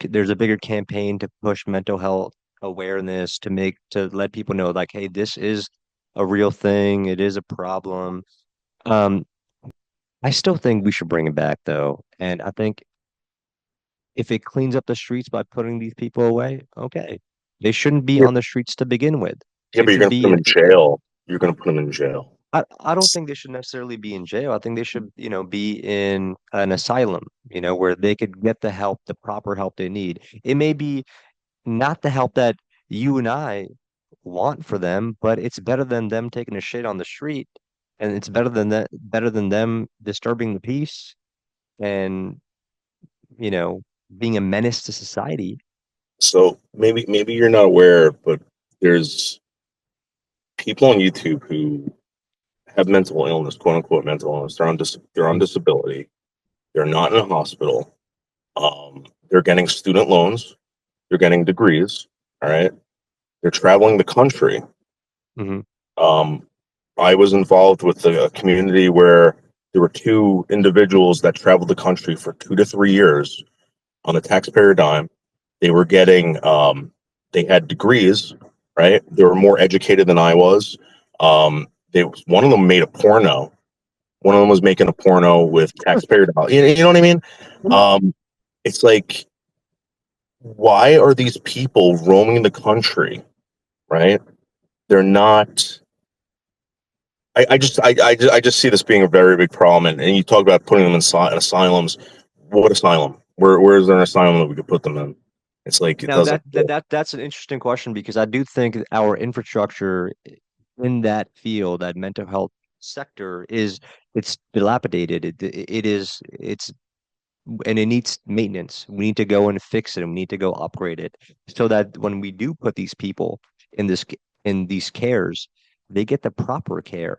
there's a bigger campaign to push mental health awareness to let people know like, hey, this is a real thing. It is a problem. Um, I still think we should bring it back though, and I think if it cleans up the streets by putting these people away, okay, they shouldn't be Yeah, on the streets to begin with. yeah, It but you're should gonna put be them in. in jail. You're gonna put them in jail. I don't think they should necessarily be in jail. I think they should, be in an asylum, where they could get the help, the proper help they need. It may be not the help that you and I want for them, but it's better than them taking a shit on the street, and it's better than them disturbing the peace and, you know, being a menace to society. So maybe you're not aware, but there's people on YouTube who have mental illness, quote unquote mental illness. They're on disability. They're not in a hospital. They're getting student loans. They're getting degrees. All right. They're traveling the country. Hmm. Um, I was involved with a community where there were two individuals that traveled the country for 2 to 3 years on the taxpayer dime. They were getting, they had degrees, right? They were more educated than I was. One of them made a porno. One of them was making a porno with taxpayer dollars. You know what I mean? Um, it's like, why are these people roaming the country, right? They're not. I just see this being a very big problem. And you talk about putting them in asylums. What asylum? Where is there an asylum that we could put them in? It's like it Now doesn't. that's an interesting question because I do think our infrastructure in that field, that mental health sector, it's dilapidated. It's and it needs maintenance. We need to go and fix it, and we need to go upgrade it so that when we do put these people in these cares, they get the proper care,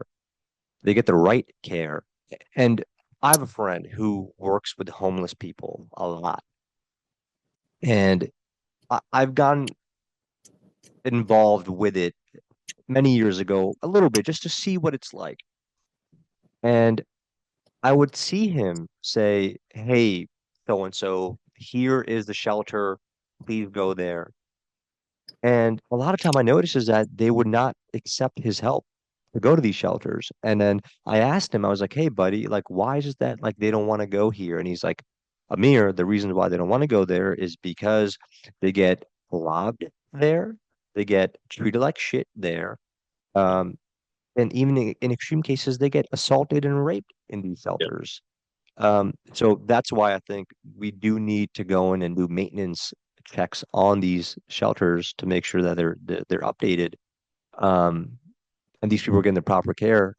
they get the right care. And I have a friend who works with homeless people a lot, and I've gotten involved with it many years ago, a little bit, just to see what it's like. And I would see him say, "Hey, so and so, here is the shelter. Please go there." And a lot of time I noticed is that they would not accept his help to go to these shelters. And then I asked him, I was like, "Hey, buddy, like, why is it that like they don't want to go here?" And he's like, "Amir, the reason why they don't want to go there is because they get robbed there, they get treated like shit there, um, and even in extreme cases, they get assaulted and raped in these Yeah. shelters." So that's why I think we do need to go in and do maintenance checks on these shelters to make sure that they're updated, um, and these people are getting the proper care.